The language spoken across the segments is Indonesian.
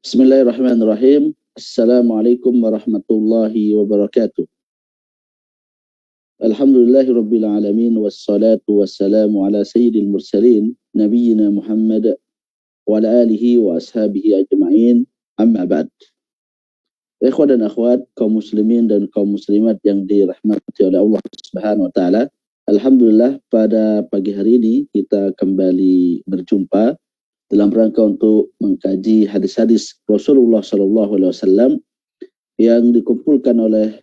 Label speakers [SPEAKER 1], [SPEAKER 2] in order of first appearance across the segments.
[SPEAKER 1] Bismillahirrahmanirrahim. Assalamualaikum warahmatullahi wabarakatuh. Alhamdulillahirabbil alamin wassalatu wassalamu ala sayyidil mursalin nabiyyina Muhammad wa ala alihi wa ashabihi ajma'in. Amma ba'd. Ikhwan dan akhwat, kaum muslimin dan kaum muslimat yang dirahmati oleh Allah Subhanahu wa taala. Alhamdulillah pada pagi hari ini kita kembali berjumpa dalam rangka untuk mengkaji hadis-hadis Rasulullah SAW yang dikumpulkan oleh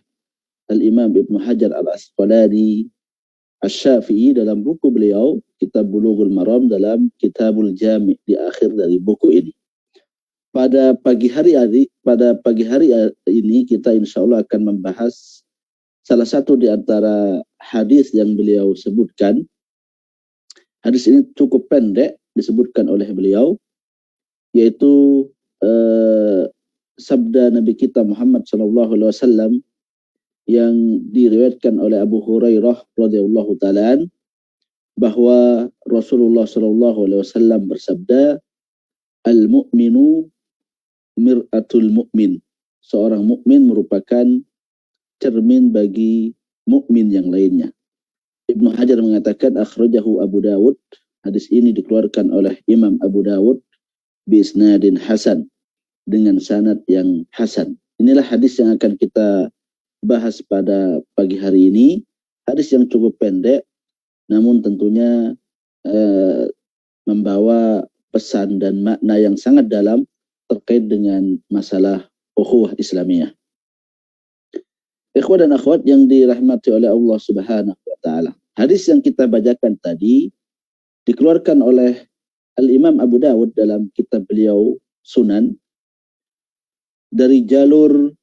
[SPEAKER 1] Al-Imam Ibnu Hajar Al-Asqalani Asy-Syafi'i dalam buku beliau Kitab Bulughul Maram dalam Kitabul Jami' di akhir dari buku ini. Pada pagi hari ini kita insya Allah akan membahas salah satu di antara hadis yang beliau sebutkan. Hadis ini cukup pendek disebutkan oleh beliau, yaitu sabda Nabi kita Muhammad SAW yang diriwayatkan oleh Abu Hurairah radhiyallahu ta'ala bahwa Rasulullah SAW bersabda, al-mu'minu mir'atul mu'min. Seorang mukmin merupakan cermin bagi mukmin yang lainnya. Ibnu Hajar mengatakan akhrajahu Abu Dawud. Hadis ini dikeluarkan oleh Imam Abu Dawud biisnadin hasan, dengan sanad yang hasan. Inilah hadis yang akan kita bahas pada pagi hari ini. Hadis yang cukup pendek, namun tentunya membawa pesan dan makna yang sangat dalam terkait dengan masalah ukhuwah Islamiyah. Ikhwan dan akhwat yang dirahmati oleh Allah Subhanahu wa taala. Hadis yang kita bacakan tadi dikeluarkan oleh Al-Imam Abu Dawud dalam kitab beliau Sunan dari jalur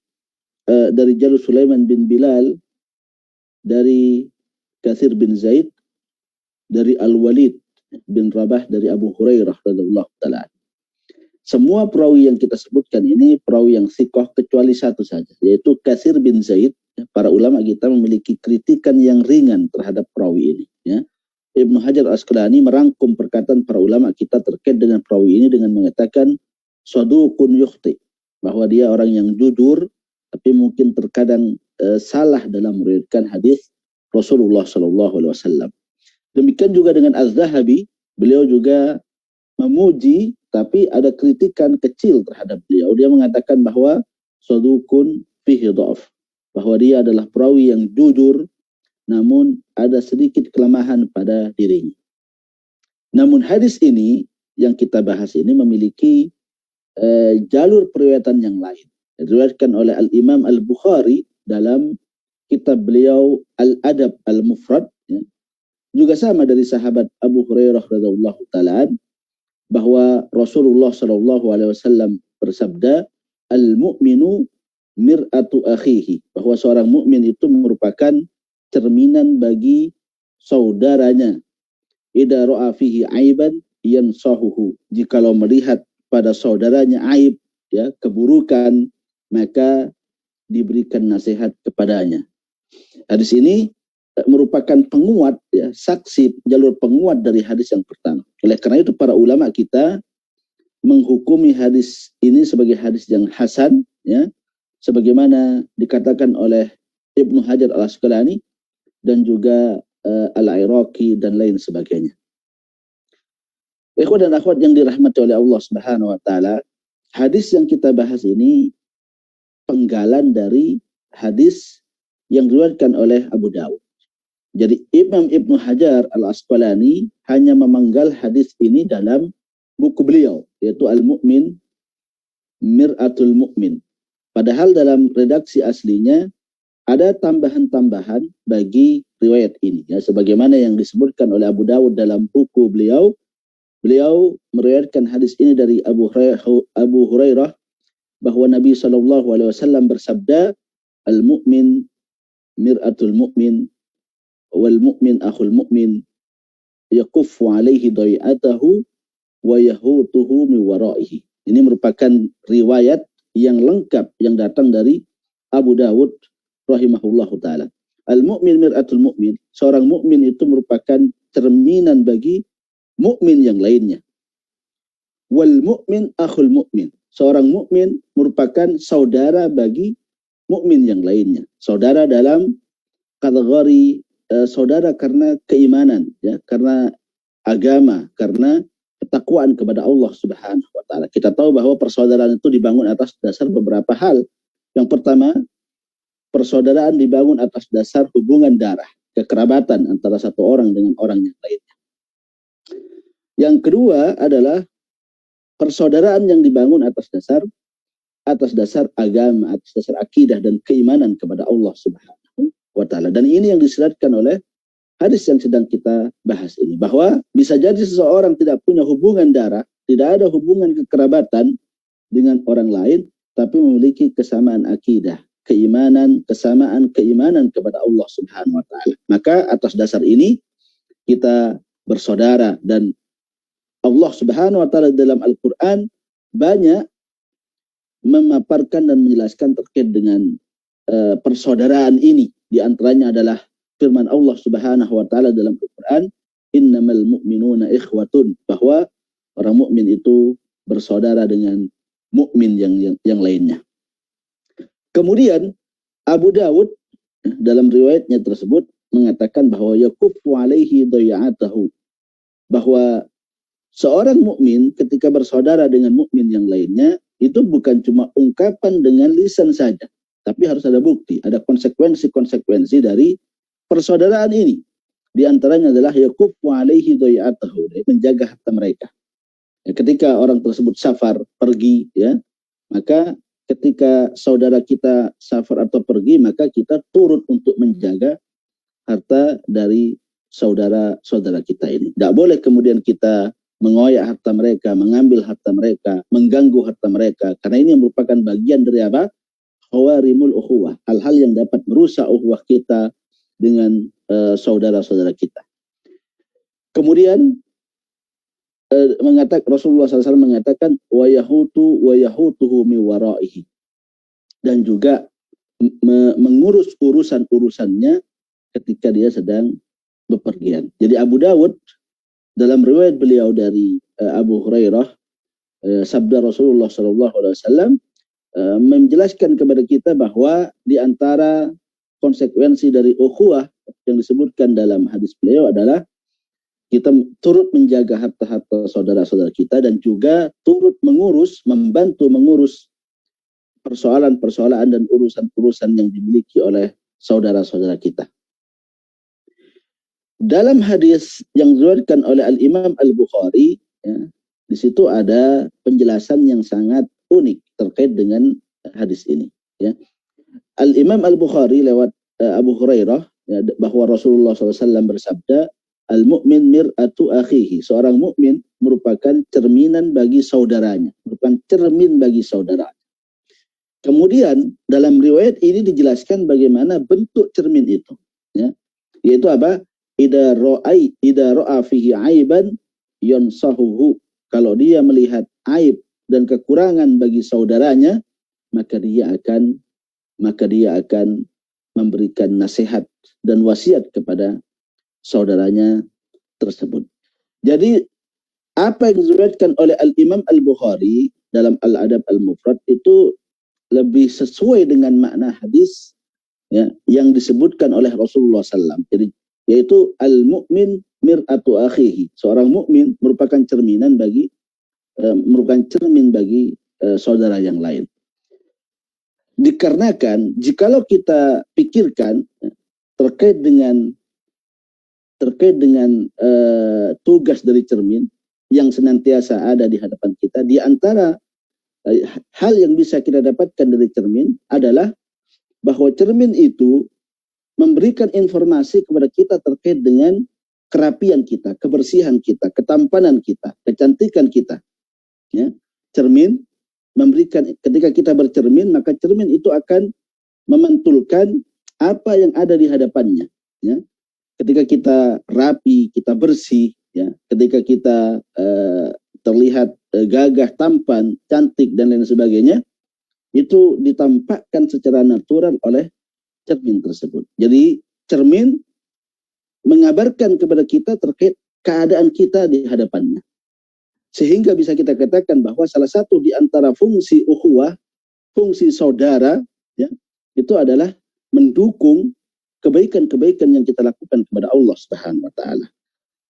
[SPEAKER 1] Sulaiman bin Bilal, dari Katsir bin Zaid, dari Al-Walid bin Rabah, dari Abu Hurairah radhiyallahu taala. Semua perawi yang kita sebutkan ini perawi yang thiqah kecuali satu saja, yaitu Katsir bin Zaid. Para ulama kita memiliki kritikan yang ringan terhadap perawi ini, ya. Ibnu Hajar Al-Asqalani merangkum perkataan para ulama kita terkait dengan perawi ini dengan mengatakan saduqun yukhti, bahwa dia orang yang jujur tapi mungkin terkadang salah dalam meriwayatkan hadis Rasulullah SAW. Demikian juga dengan Az-Zahabi, beliau juga memuji tapi ada kritikan kecil terhadap beliau. Dia mengatakan bahwa saduqun fihi dha'f, bahwa dia adalah perawi yang jujur namun ada sedikit kelemahan pada dirinya. Namun hadis ini yang kita bahas ini memiliki jalur periwayatan yang lain. Diriwayatkan oleh Al-Imam Al-Bukhari dalam kitab beliau Al-Adab Al-Mufrad, ya. Juga sama dari sahabat Abu Hurairah radhiyallahu ta'ala bahwa Rasulullah SAW bersabda, al-mu'minu mir'atu akhihi, bahwa seorang mukmin itu merupakan cerminan bagi saudaranya. Idza ra'a fihi aiban yansahuhu, jikalau melihat pada saudaranya aib, ya, keburukan, maka diberikan nasihat kepadanya. Hadis ini merupakan penguat, ya, saksi jalur penguat dari hadis yang pertama. Oleh karena itu para ulama kita menghukumi hadis ini sebagai hadis yang hasan, ya, sebagaimana dikatakan oleh Ibnu Hajar Al-Asqalani dan juga Al-Iraqi dan lain sebagainya. Ikhwan dan akhwat yang dirahmati oleh Allah Subhanahu wa taala, hadis yang kita bahas ini penggalan dari hadis yang diriwayatkan oleh Abu Dawud. Jadi Imam Ibnu Hajar Al-Asqalani hanya memenggal hadis ini dalam buku beliau, yaitu Al-Mu'min Mir'atul Mu'min. Padahal dalam redaksi aslinya ada tambahan-tambahan bagi riwayat ini, ya, sebagaimana yang disebutkan oleh Abu Dawud dalam buku beliau. Beliau meriwayatkan hadis ini dari Abu Hurairah bahwa Nabi SAW bersabda, al-mu'min mir'atul mu'min wal mu'min akhul mu'min yakuffu alaihi dai'atahu wa yahutuhu min waraihi. Ini merupakan riwayat yang lengkap yang datang dari Abu Dawud rahimahullahu ta'ala. Al-mu'min mir'atul mu'min, seorang mukmin itu merupakan cerminan bagi mukmin yang lainnya. Wal mu'min akhul mu'min, seorang mukmin merupakan saudara bagi mukmin yang lainnya. Saudara dalam kategori saudara karena keimanan, ya, karena agama, karena ketakwaan kepada Allah Subhanahu wa taala. Kita tahu bahwa persaudaraan itu dibangun atas dasar beberapa hal. Yang pertama, persaudaraan dibangun atas dasar hubungan darah, kekerabatan antara satu orang dengan orang yang lainnya. Yang kedua adalah persaudaraan yang dibangun atas dasar agama, atas dasar akidah dan keimanan kepada Allah Subhanahu wa taala. Dan ini yang disyaratkan oleh hadis yang sedang kita bahas ini, bahwa bisa jadi seseorang tidak punya hubungan darah, tidak ada hubungan kekerabatan dengan orang lain, tapi memiliki kesamaan akidah, keimanan, kesamaan keimanan kepada Allah Subhanahu wa taala. Maka atas dasar ini kita bersaudara, dan Allah Subhanahu wa taala dalam Al-Qur'an banyak memaparkan dan menjelaskan terkait dengan persaudaraan ini. Di antaranya adalah firman Allah Subhanahu wa taala dalam Al-Qur'an, innamal mu'minuna ikhwatun, bahwa orang mukmin itu bersaudara dengan mukmin yang lainnya. Kemudian Abu Dawud dalam riwayatnya tersebut mengatakan bahwa yakufu alaihi daya'atahu, bahwa seorang mukmin ketika bersaudara dengan mukmin yang lainnya itu bukan cuma ungkapan dengan lisan saja, tapi harus ada bukti, ada konsekuensi dari persaudaraan ini. Di antaranya adalah yakufu alaihi daya'atahu, menjaga harta mereka. Ya, ketika orang tersebut safar, pergi, ya, maka ketika saudara kita safar atau pergi, maka kita turut untuk menjaga harta dari saudara-saudara kita ini. Tidak boleh kemudian kita mengoyak harta mereka, mengambil harta mereka, mengganggu harta mereka, karena ini merupakan bagian dari apa? Khawarimul ukhuwah, hal-hal yang dapat merusak ukhuwah kita dengan saudara-saudara kita. Kemudian Rasulullah SAW mengatakan wa yahutuhu mi waraihi, dan juga mengurus urusan-urusannya ketika dia sedang bepergian. Jadi Abu Dawud dalam riwayat beliau dari Abu Hurairah, sabda Rasulullah SAW menjelaskan kepada kita bahwa di antara konsekuensi dari ukhuwah yang disebutkan dalam hadis beliau adalah kita turut menjaga harta-harta saudara-saudara kita, dan juga turut membantu mengurus persoalan-persoalan dan urusan-urusan yang dimiliki oleh saudara-saudara kita. Dalam hadis yang diriwayatkan oleh Al-Imam Al-Bukhari, ya, di situ ada penjelasan yang sangat unik terkait dengan hadis ini. Ya. Al-Imam Al-Bukhari lewat Abu Hurairah, ya, bahwa Rasulullah SAW bersabda, al-mu'min mir'atu akhihi, seorang mukmin merupakan cerminan bagi saudaranya, merupakan cermin bagi saudara. Kemudian dalam riwayat ini dijelaskan bagaimana bentuk cermin itu, ya, yaitu apa? Idza ra'a fihi aiban yansahuhu, kalau dia melihat aib dan kekurangan bagi saudaranya, maka dia akan memberikan nasihat dan wasiat kepada saudaranya tersebut. Jadi apa yang diriwayatkan oleh Al-Imam Al-Bukhari dalam Al-Adab Al-Mufrad itu lebih sesuai dengan makna hadis, ya, yang disebutkan oleh Rasulullah SAW. Jadi yaitu al-mu'min mir'atu akhihi, seorang mukmin merupakan cermin bagi saudara yang lain. Dikarenakan jikalau kita pikirkan terkait dengan tugas dari cermin yang senantiasa ada di hadapan kita, di antara hal yang bisa kita dapatkan dari cermin adalah bahwa cermin itu memberikan informasi kepada kita terkait dengan kerapian kita, kebersihan kita, ketampanan kita, kecantikan kita. Ya. Cermin memberikan, ketika kita bercermin, maka cermin itu akan memantulkan apa yang ada di hadapannya. Ya. Ketika kita rapi, kita bersih, ya, ketika kita terlihat gagah, tampan, cantik, dan lain sebagainya, itu ditampakkan secara natural oleh cermin tersebut. Jadi cermin mengabarkan kepada kita terkait keadaan kita di hadapannya. Sehingga bisa kita katakan bahwa salah satu di antara fungsi ukhuwah, fungsi saudara, ya, itu adalah mendukung kebaikan-kebaikan yang kita lakukan kepada Allah Subhanahu wa taala.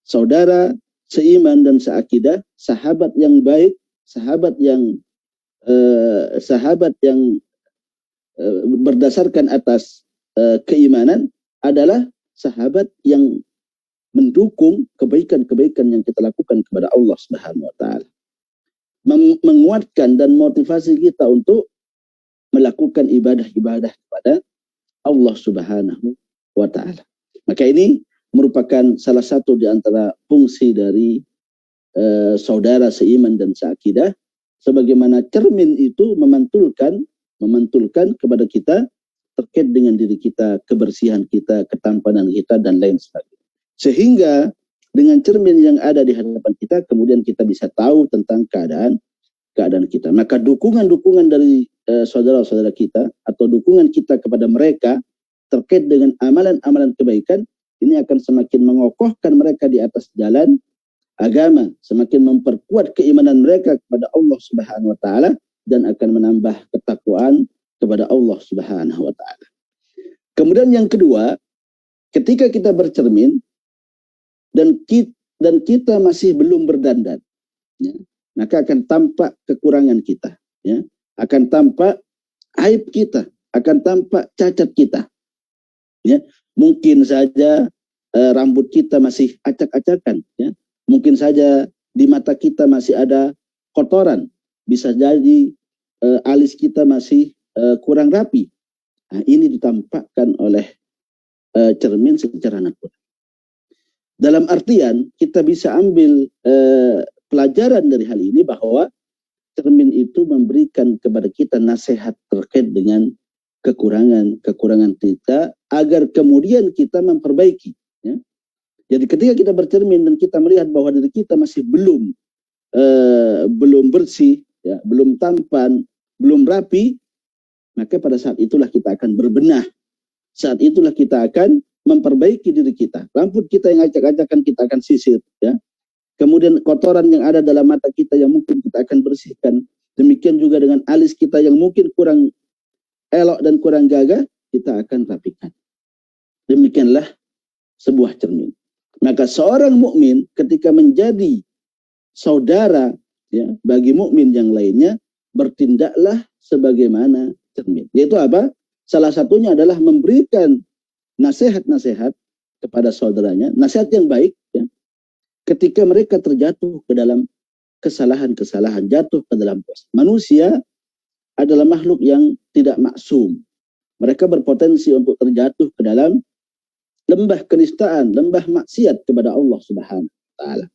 [SPEAKER 1] Saudara seiman dan seakidah, sahabat yang baik, sahabat yang berdasarkan atas keimanan adalah sahabat yang mendukung kebaikan-kebaikan yang kita lakukan kepada Allah Subhanahu wa taala. Menguatkan dan motivasi kita untuk melakukan ibadah-ibadah kepada Allah Subhanahu wa taala. Maka ini merupakan salah satu di antara fungsi dari saudara seiman dan seakidah, sebagaimana cermin itu memantulkan kepada kita terkait dengan diri kita, kebersihan kita, ketampanan kita, dan lain sebagainya. Sehingga dengan cermin yang ada di hadapan kita, kemudian kita bisa tahu tentang keadaan kita. Maka dukungan-dukungan dari saudara-saudara kita atau dukungan kita kepada mereka terkait dengan amalan-amalan kebaikan ini akan semakin mengokohkan mereka di atas jalan agama, semakin memperkuat keimanan mereka kepada Allah Subhanahu wa taala dan akan menambah ketakwaan kepada Allah Subhanahu wa taala. Kemudian yang kedua, ketika kita bercermin dan kita masih belum berdandan, ya, maka akan tampak kekurangan kita, ya, akan tampak aib kita, akan tampak cacat kita, ya. Mungkin saja rambut kita masih acak-acakan, ya. Mungkin saja di mata kita masih ada kotoran, bisa jadi alis kita masih kurang rapi. Nah, ini ditampakkan oleh cermin secara natural. Dalam artian kita bisa ambil pelajaran dari hal ini bahwa cermin itu memberikan kepada kita nasihat terkait dengan kekurangan kita agar kemudian kita memperbaiki. Ya. Jadi ketika kita bercermin dan kita melihat bahwa diri kita masih belum bersih, ya, belum tampan, belum rapi, maka pada saat itulah kita akan berbenah. Saat itulah kita akan memperbaiki diri kita. Rambut kita yang acak-acakan kita akan sisir, ya. Kemudian kotoran yang ada dalam mata kita yang mungkin kita akan bersihkan. Demikian juga dengan alis kita yang mungkin kurang elok dan kurang gagah, kita akan rapikan. Demikianlah sebuah cermin. Maka seorang mukmin ketika menjadi saudara, ya, bagi mukmin yang lainnya, bertindaklah sebagaimana cermin. Yaitu apa? Salah satunya adalah memberikan nasihat-nasihat kepada saudaranya, nasihat yang baik, ya, ketika mereka terjatuh ke dalam kesalahan-kesalahan, jatuh ke dalam dosa. Manusia adalah makhluk yang tidak maksum. Mereka berpotensi untuk terjatuh ke dalam lembah kenistaan, lembah maksiat kepada Allah Subhanahu wa taala.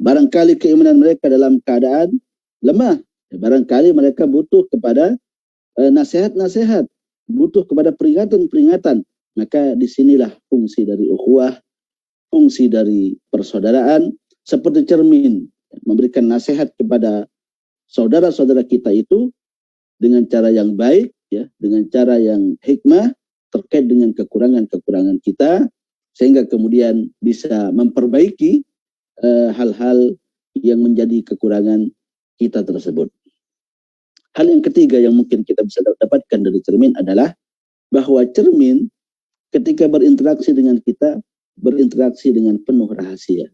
[SPEAKER 1] Barangkali keimanan mereka dalam keadaan lemah, barangkali mereka butuh kepada nasihat-nasihat, butuh kepada peringatan-peringatan. Maka disinilah fungsi dari ukhuwah, fungsi dari persaudaraan, seperti cermin, memberikan nasihat kepada saudara-saudara kita itu dengan cara yang baik, ya, dengan cara yang hikmah terkait dengan kekurangan-kekurangan kita, sehingga kemudian bisa memperbaiki hal-hal yang menjadi kekurangan kita tersebut. Hal yang ketiga yang mungkin kita bisa dapatkan dari cermin adalah bahwa cermin ketika berinteraksi dengan kita, berinteraksi dengan penuh rahasia.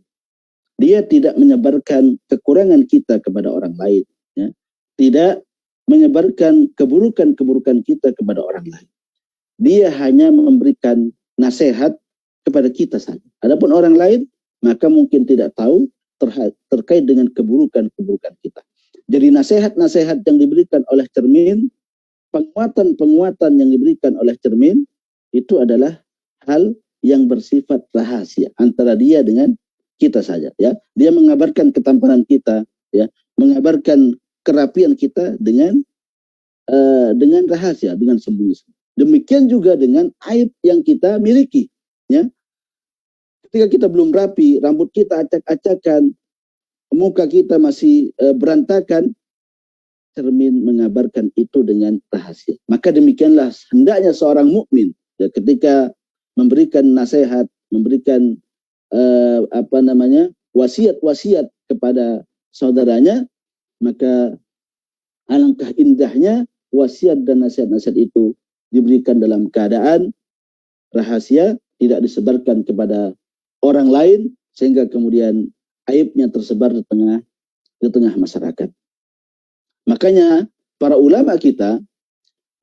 [SPEAKER 1] Dia tidak menyebarkan kekurangan kita kepada orang lain, ya. Tidak menyebarkan keburukan-keburukan kita kepada orang lain. Dia hanya memberikan nasihat kepada kita saja. Adapun orang lain, maka mungkin tidak tahu terkait dengan keburukan-keburukan kita. Jadi nasihat-nasihat yang diberikan oleh cermin, penguatan-penguatan yang diberikan oleh cermin, itu adalah hal yang bersifat rahasia antara dia dengan kita saja, ya. Dia mengabarkan ketampanan kita, ya, mengabarkan kerapian kita dengan rahasia, dengan sembunyi-sembunyi. Demikian juga dengan aib yang kita miliki, ya. Ketika kita belum rapi, rambut kita acak-acakan, muka kita masih berantakan, cermin mengabarkan itu dengan rahasia. Maka demikianlah hendaknya seorang mukmin, ya, ketika memberikan nasihat, memberikan wasiat-wasiat kepada saudaranya, maka alangkah indahnya wasiat dan nasihat-nasihat itu diberikan dalam keadaan rahasia, tidak disebarkan kepada orang lain, sehingga kemudian aibnya tersebar di tengah masyarakat. Makanya para ulama kita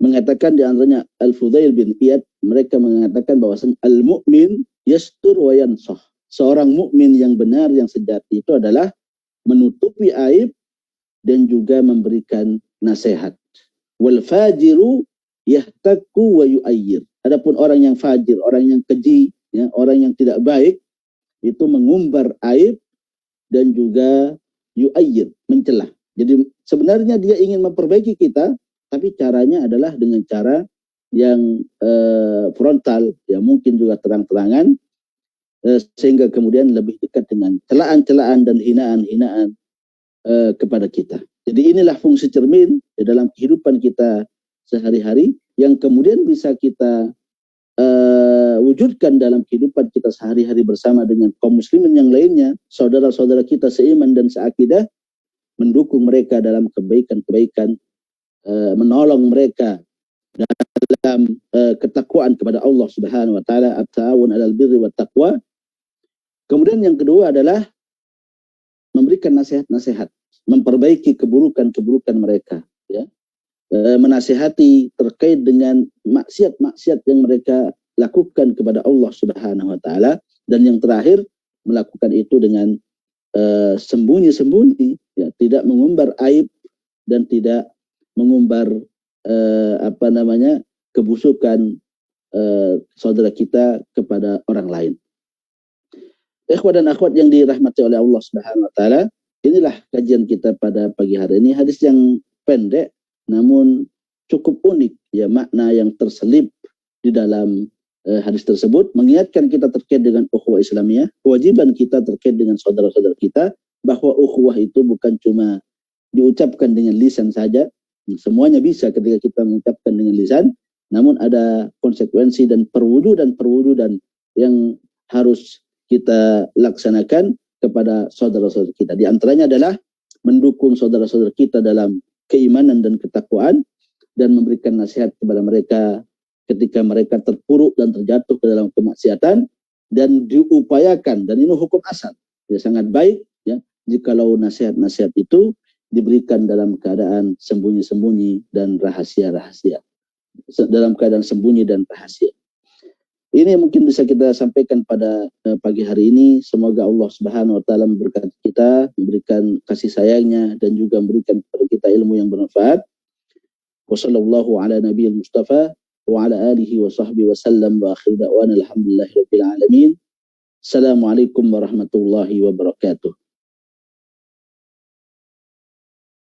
[SPEAKER 1] mengatakan, di antaranya Al-Fudail bin Iyad, mereka mengatakan bahwasanya al-mu'min yastur wa yansah. Seorang mukmin yang benar, yang sejati itu adalah menutupi aib dan juga memberikan nasihat. Wal fajiru yahtakku wa yu'ayyir. Adapun orang yang fajir, orang yang keji, ya, orang yang tidak baik, itu mengumbar aib dan juga yu'ayyir, mencela. Jadi sebenarnya dia ingin memperbaiki kita, tapi caranya adalah dengan cara yang frontal, ya mungkin juga terang-terangan, sehingga kemudian lebih dekat dengan celaan-celaan dan hinaan-hinaan kepada kita. Jadi inilah fungsi cermin di dalam kehidupan kita sehari-hari, yang kemudian bisa kita wujudkan dalam kehidupan kita sehari-hari bersama dengan kaum muslimin yang lainnya, saudara-saudara kita seiman dan seakidah, mendukung mereka dalam kebaikan-kebaikan, menolong mereka dalam ketakwaan kepada Allah Subhanahu wa taala, at-ta'awun 'alal birri wat taqwa. Kemudian yang kedua adalah memberikan nasihat-nasihat, memperbaiki keburukan-keburukan mereka, ya. Menasihati terkait dengan maksiat-maksiat yang mereka lakukan kepada Allah Subhanahu wa taala, dan yang terakhir melakukan itu dengan sembunyi-sembunyi, ya, tidak mengumbar aib dan tidak mengumbar kebusukan saudara kita kepada orang lain. Ikhwah dan akhwat yang dirahmati oleh Allah Subhanahu wa taala, inilah kajian kita pada pagi hari ini. Hadis yang pendek namun cukup unik, ya, makna yang terselip di dalam hadis tersebut mengingatkan kita terkait dengan ukhuwah Islamiyah, kewajiban kita terkait dengan saudara-saudara kita, bahwa ukhuwah itu bukan cuma diucapkan dengan lisan saja. Semuanya bisa ketika kita mengucapkan dengan lisan, namun ada konsekuensi dan perwujudan yang harus kita laksanakan kepada saudara-saudara kita. Di antaranya adalah mendukung saudara-saudara kita dalam keimanan dan ketakwaan, dan memberikan nasihat kepada mereka ketika mereka terpuruk dan terjatuh ke dalam kemaksiatan, dan diupayakan, dan ini hukum asal, ya, sangat baik, ya, jikalau nasihat-nasihat itu diberikan dalam keadaan sembunyi-sembunyi dan rahasia-rahasia, dalam keadaan sembunyi dan rahasia. Ini mungkin bisa kita sampaikan pada pagi hari ini. Semoga Allah Subhanahu wa taala memberkati kita, memberikan kasih sayangnya, dan juga memberikan kepada kita ilmu yang bermanfaat. Wassallallahu ala nabiyil Mustafa wa ala alihi wa sahbihi wa sallam, wa akhir da'wana alhamdulillahi rabbil alamin. Assalamualaikum warahmatullahi wabarakatuh.